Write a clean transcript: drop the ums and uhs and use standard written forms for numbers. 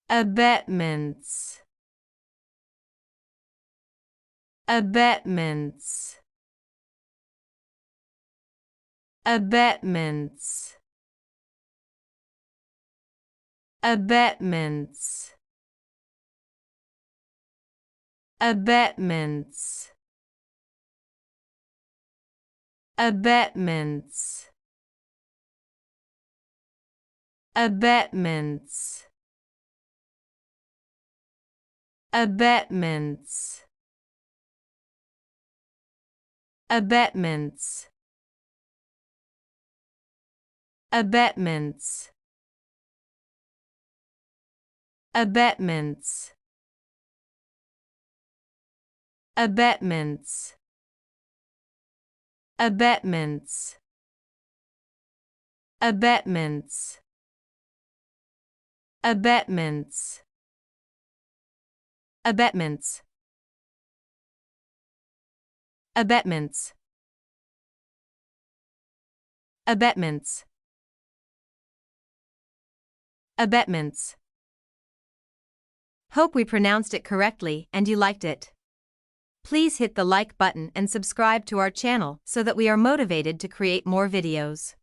Abetments. Abetments. Abetments. Abetments. Abetments. Abetments. Abetments. Abetments. Abetments. Abetments. Abetments. Abetments. Abetments. Abetments. Abetments. Abetments. Abetments. Abetments. Abetments. Hope we pronounced it correctly and you liked it. Please hit the like button and subscribe to our channel so that we are motivated to create more videos.